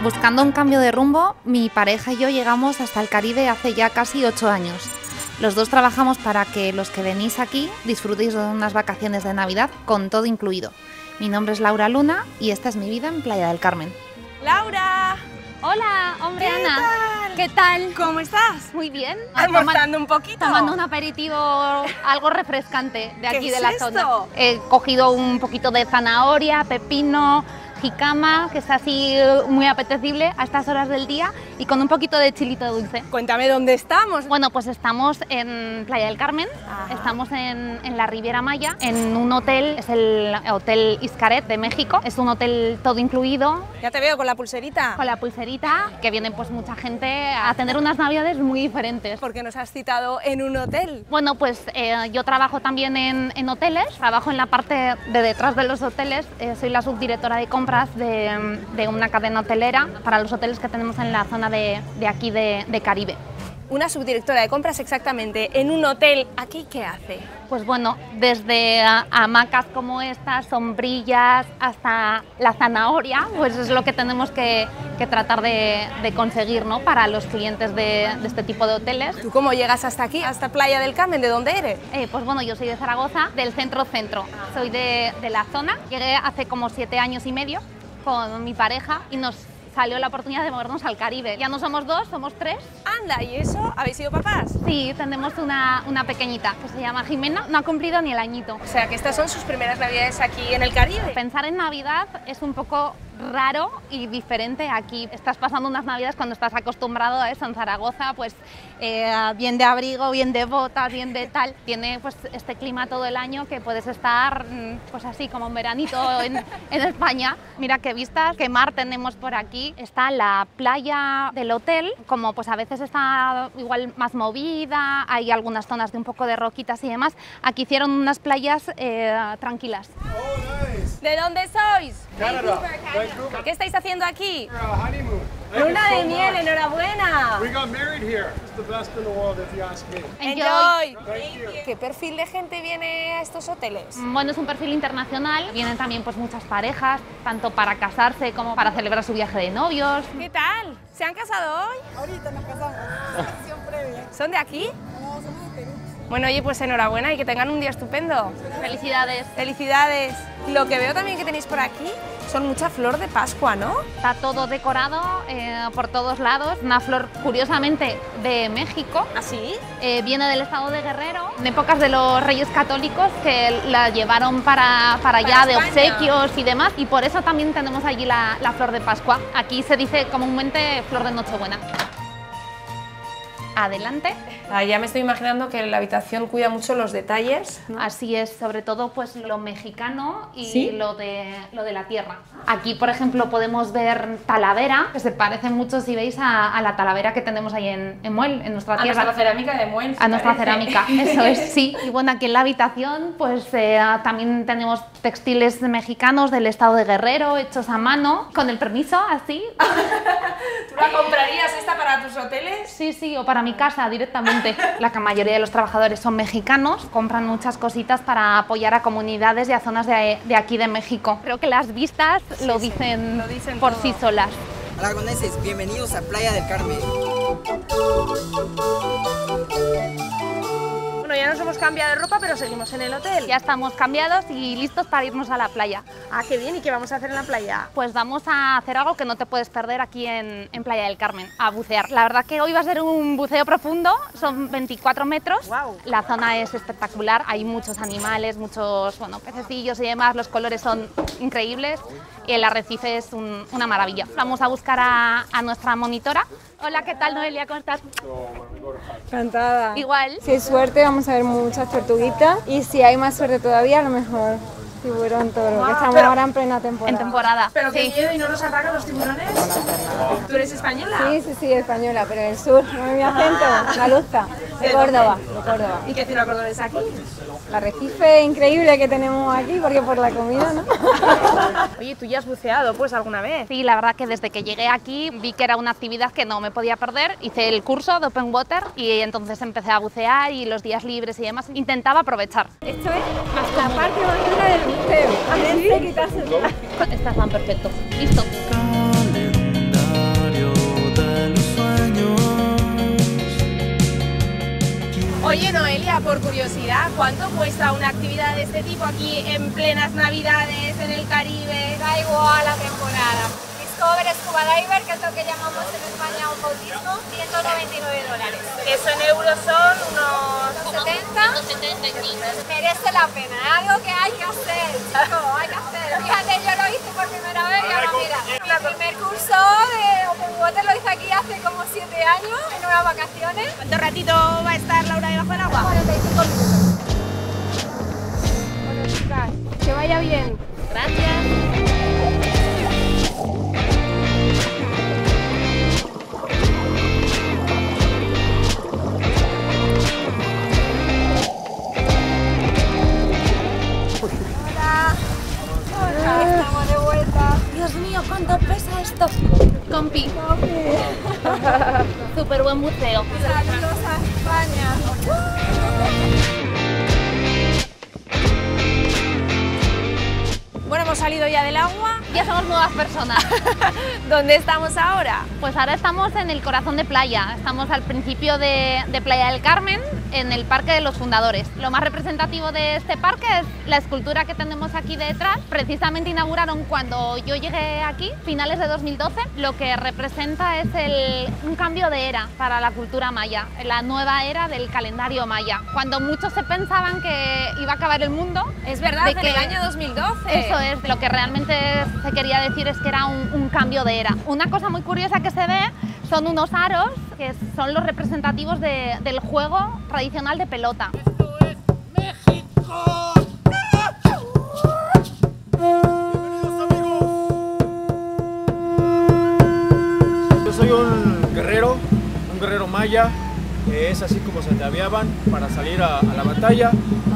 Buscando un cambio de rumbo, mi pareja y yo llegamos hasta el Caribe hace ya casi 8 años. Los dos trabajamos para que los que venís aquí disfrutéis de unas vacaciones de Navidad con todo incluido. Mi nombre es Laura Luna y esta es mi vida en Playa del Carmen. ¡Laura! Hola, hombre, ¿Qué Ana. tal? ¿Qué tal? ¿Cómo estás? Muy bien. Almorzando un poquito. Tomando un aperitivo algo refrescante de aquí de la zona. Esto? He cogido un poquito de zanahoria, pepino, jicama, que es así muy apetecible a estas horas del día, y con un poquito de chilito dulce. Cuéntame dónde estamos. Bueno, pues estamos en Playa del Carmen. Ajá. Estamos en la Riviera Maya, en un hotel, es el Hotel Xcaret de México. Es un hotel todo incluido, Ya te veo con la pulserita. con la pulserita, que viene pues mucha gente a tener unas navidades muy diferentes. ¿Por qué nos has citado en un hotel? Bueno, pues yo trabajo también en hoteles, trabajo en la parte de detrás de los hoteles, soy la subdirectora de compras de una cadena hotelera para los hoteles que tenemos en la zona de aquí de Caribe. Una subdirectora de compras exactamente en un hotel. ¿Aquí qué hace? Pues bueno, desde hamacas como estas, sombrillas, hasta la zanahoria, pues es lo que tenemos que tratar de conseguir, ¿no?, para los clientes de este tipo de hoteles. ¿Tú cómo llegas hasta aquí, hasta Playa del Carmen? ¿De dónde eres? Pues bueno, yo soy de Zaragoza, del centro-centro. Soy de la zona. Llegué hace como 7 años y medio con mi pareja y nos salió la oportunidad de movernos al Caribe. Ya no somos 2, somos 3. Anda, ¿y eso? ¿Habéis sido papás? Sí, tenemos una pequeñita que se llama Jimena, no ha cumplido ni el añito. O sea, que estas son sus primeras navidades aquí en el Caribe. Pensar en Navidad es un poco raro y diferente aquí. Estás pasando unas Navidades cuando estás acostumbrado a eso en Zaragoza, pues bien de abrigo, bien de botas, bien de tal. Tiene pues este clima todo el año que puedes estar pues así como un veranito en España. Mira qué vistas, qué mar tenemos por aquí. Está la playa del hotel, como pues a veces está igual más movida, hay algunas zonas de un poco de roquitas y demás. Aquí hicieron unas playas tranquilas. ¿De dónde sois? Canadá. ¿Qué estáis haciendo aquí? Honeymoon. Luna de miel, enhorabuena. We got married here. It's the best in the world if you ask me. Enjoy. Thank you. ¿Qué perfil de gente viene a estos hoteles? Bueno, es un perfil internacional, vienen también pues muchas parejas, tanto para casarse como para celebrar su viaje de novios. ¿Qué tal? ¿Se han casado hoy? Ahorita nos casamos, sesión previa. ¿Son de aquí? No, somos de Perú. Bueno, oye, pues enhorabuena y que tengan un día estupendo. Felicidades. Felicidades. Lo que veo también que tenéis por aquí son mucha flor de Pascua, ¿no? Está todo decorado por todos lados, una flor curiosamente de México. ¿Así? Viene del estado de Guerrero, en épocas de los Reyes Católicos que la llevaron para allá de España. obsequios y demás, y por eso también tenemos allí la flor de Pascua. Aquí se dice comúnmente flor de Nochebuena. Adelante. Ya me estoy imaginando que la habitación cuida mucho los detalles, ¿no? Así es, sobre todo pues lo mexicano y ¿Sí? lo de la tierra. Aquí, por ejemplo, podemos ver talavera, que se parece mucho, si veis, a la talavera que tenemos ahí en Muel, en nuestra tierra. A nuestra cerámica de Muel. A nuestra cerámica, eso es, sí. Y bueno, aquí en la habitación pues también tenemos textiles mexicanos del estado de Guerrero, hechos a mano, con el permiso, así. ¿Tú la comprarías esta para tus hoteles? Sí, sí, o para mi casa directamente. La mayoría de los trabajadores son mexicanos, compran muchas cositas para apoyar a comunidades y a zonas de aquí de México. Creo que las vistas lo dicen por todo. sí solas. Aragoneses, bienvenidos a Playa del Carmen. Bueno, ya nos hemos cambiado de ropa, pero seguimos en el hotel. Ya estamos cambiados y listos para irnos a la playa. Ah, qué bien. ¿Y qué vamos a hacer en la playa? Pues vamos a hacer algo que no te puedes perder aquí en Playa del Carmen, a bucear. La verdad que hoy va a ser un buceo profundo, son 24 metros. Guau. La zona es espectacular, hay muchos animales, muchos pececillos y demás, los colores son increíbles y el arrecife es una maravilla. Vamos a buscar a nuestra monitora. Hola, ¿qué tal, Noelia? ¿Cómo estás? Encantada. Igual. Si hay suerte vamos a ver muchas tortuguitas y si hay más suerte todavía a lo mejor tiburón toro, que estamos ahora en plena temporada. En temporada. ¿Pero qué Sí. miedo y no nos atacan los tiburones? ¿Tú eres española? Sí, española, pero del sur, no es mi acento, andaluzca, de Córdoba, ¿Y qué ciudad Córdoba es aquí? El arrecife increíble que tenemos aquí, porque por la comida, ¿no? Oye, ¿tú ya has buceado pues alguna vez? Sí, la verdad que desde que llegué aquí vi que era una actividad que no me podía perder. Hice el curso de Open Water y entonces empecé a bucear y los días libres y demás intentaba aprovechar. Esto es la parte más dura del buceo. Quitarse Estas van perfecto. Listo. Oye, Noelia, por curiosidad, ¿cuánto cuesta una actividad de este tipo aquí en plenas Navidades, en el Caribe? Da igual la temporada. Discover Scuba Diver, que es lo que llamamos en España un bautismo, $199. Eso en euros son unos 70. 175. Merece la pena, es algo que hay que hacer, chicos, hay que hacer. Fíjate, yo lo hice por primera vez y ahora mira. El primer curso de Open Water lo hice aquí hace como 7 años, en unas vacaciones. ¿Cuánto ratito va a estar Laura debajo del agua? 45 minutos. Bueno, chicas, que vaya bien. Gracias. Estamos de vuelta. Dios mío, ¿cuánto pesa esto? Compi. Súper buen buceo. Saludos a España. Bueno, hemos salido ya del agua. Ya somos nuevas personas. ¿Dónde estamos ahora? Pues ahora estamos en el corazón de playa. Estamos al principio de Playa del Carmen, en el Parque de los Fundadores. Lo más representativo de este parque es la escultura que tenemos aquí detrás. Precisamente inauguraron cuando yo llegué aquí, finales de 2012. Lo que representa es un cambio de era para la cultura maya, la nueva era del calendario maya. Cuando muchos se pensaban que iba a acabar el mundo. Es verdad, de en que el año 2012. Eso es, lo que realmente se quería decir es que era un cambio de era. Una cosa muy curiosa que se ve son unos aros que son los representativos del juego tradicional de pelota. ¡Esto es México! ¡Bienvenidos, amigos! Yo soy un guerrero maya. Es así como se ataviaban para salir a la batalla,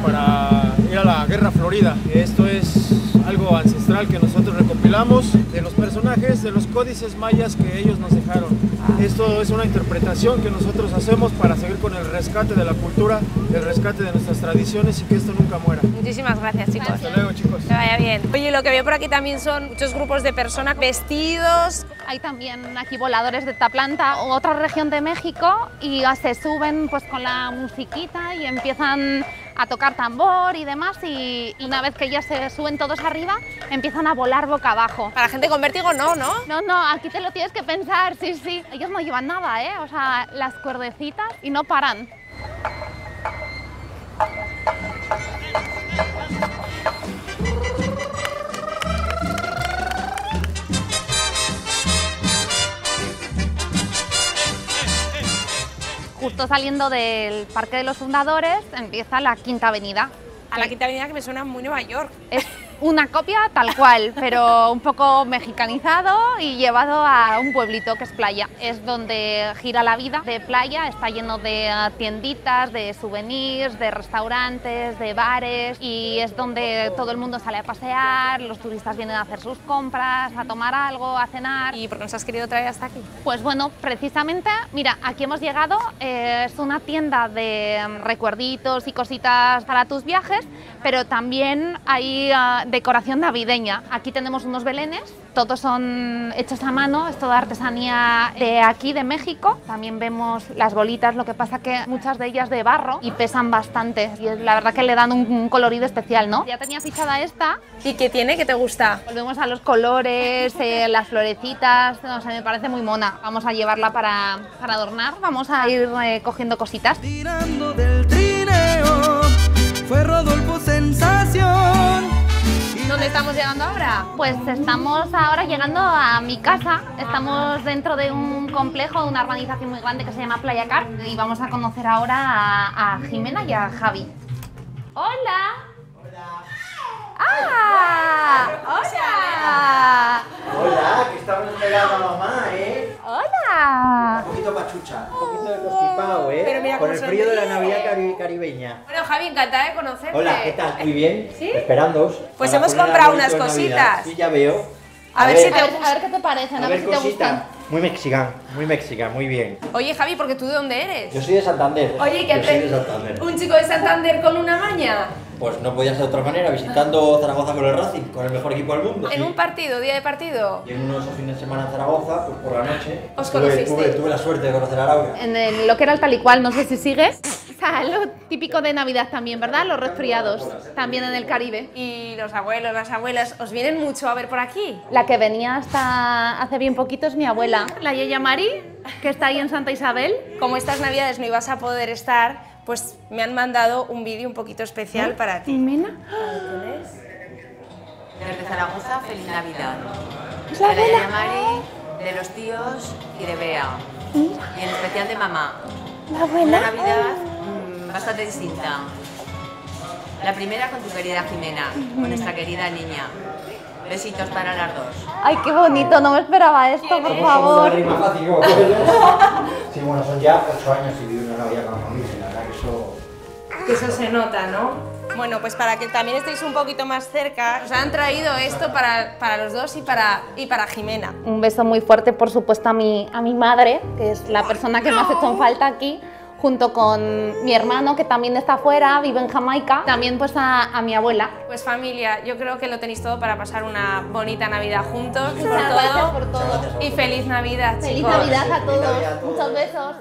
para ir a la Guerra Florida. Esto es algo ancestral que nosotros recopilamos de los personajes, de los códices mayas que ellos nos dejaron. Esto es una interpretación que nosotros hacemos para seguir con el rescate de la cultura, el rescate de nuestras tradiciones y que esto nunca muera. Muchísimas gracias, chicos. Hasta luego, chicos. Que vaya bien. Oye, lo que veo por aquí también son muchos grupos de personas vestidos. Hay también aquí voladores de Taplanta, otra región de México, y se suben pues con la musiquita y empiezan a tocar tambor y demás, y una vez que ya se suben todos arriba, empiezan a volar boca abajo. Para gente con vértigo no, ¿no? No, aquí te lo tienes que pensar, sí. Ellos no llevan nada, ¿eh? O sea, las cuerdecitas y no paran. Justo saliendo del Parque de los Fundadores empieza la Quinta Avenida. A la Quinta Avenida, que me suena muy Nueva York. Es una copia tal cual, pero un poco mexicanizado y llevado a un pueblito que es Playa. Es donde gira la vida de Playa, está lleno de tienditas, de souvenirs, de restaurantes, de bares, y es donde todo el mundo sale a pasear, los turistas vienen a hacer sus compras, a tomar algo, a cenar. ¿Y por qué nos has querido traer hasta aquí? Pues bueno, precisamente, mira, aquí hemos llegado, es una tienda de recuerditos y cositas para tus viajes, pero también hay decoración navideña. Aquí tenemos unos belenes, todos son hechos a mano, es toda artesanía de aquí, de México. También vemos las bolitas, lo que pasa que muchas de ellas de barro y pesan bastante, y la verdad que le dan un colorido especial, ¿no? Ya tenía fichada esta. ¿Y qué tiene? ¿Qué te gusta? Volvemos a los colores, las florecitas, no sé, me parece muy mona. Vamos a llevarla para adornar, vamos a ir cogiendo cositas. Tirando del trineo, fue Rodolfo sensación. ¿Dónde estamos llegando ahora? Pues estamos ahora llegando a mi casa, estamos dentro de un complejo, una urbanización muy grande que se llama Playa Car, y vamos a conocer ahora a Jimena y a Javi. ¡Hola! ¡Ah! ¡Hola! Hola, que estamos esperando a mamá, ¿eh? ¡Hola! Un poquito pachucha, un poquito de constipado, ¿eh? Pero mira con cómo el frío de la sonríe. Navidad caribeña. Bueno, Javi, encantada de conocerte. Hola, ¿qué tal? Muy bien. ¿Sí? Esperándoos. Pues para hemos poner comprado arbolito unas de Navidad. cositas. Sí, ya veo. A ver si te A ver qué te parecen, a ver si te cosita. gustan. Muy mexicana, muy bien. Oye, Javi, ¿porque tú de dónde eres? Yo soy de Santander. Oye, Yo soy de Santander. un chico de Santander con una maña. Pues no podía ser de otra manera, visitando Zaragoza con el Racing, con el mejor equipo del mundo. En Sí. un partido, día de partido. Y en unos fines de semana en Zaragoza, pues por la noche, ¿Os conocisteis? tuve la suerte de conocer a Laura. En lo que era el tal y cual, no sé si sigues. Salud, típico de Navidad también, ¿verdad? Los resfriados, también en el Caribe. Y los abuelos, las abuelas, ¿os vienen mucho a ver por aquí? La que venía hasta hace bien poquito es mi abuela, la Yaya Mari, que está ahí en Santa Isabel. Como estas Navidades no ibas a poder estar, pues me han mandado un vídeo un poquito especial para ti. Mena. Desde Zaragoza, feliz Navidad. Es la De la abuela. Yaya Mari, de los tíos y de Bea. Y en especial de mamá. La Una abuela. Navidad bastante distinta. La primera con tu querida Jimena, con nuestra querida niña. Besitos para las dos. Ay, qué bonito, no me esperaba esto, por favor. Sí, bueno, son ya 8 años y vivir una Navidad con la familia, la verdad que eso... Que eso se nota, ¿no? Bueno, pues para que también estéis un poquito más cerca, os han traído esto para los dos y para Jimena. Un beso muy fuerte, por supuesto, a mi madre, que es la persona que me hace con falta aquí, junto con mi hermano, que también está afuera, vive en Jamaica, también pues a mi abuela. Pues familia, yo creo que lo tenéis todo para pasar una bonita Navidad juntos. Muchas gracias por todo. Y feliz Navidad, chicos. Feliz Navidad a todos. Muchos besos.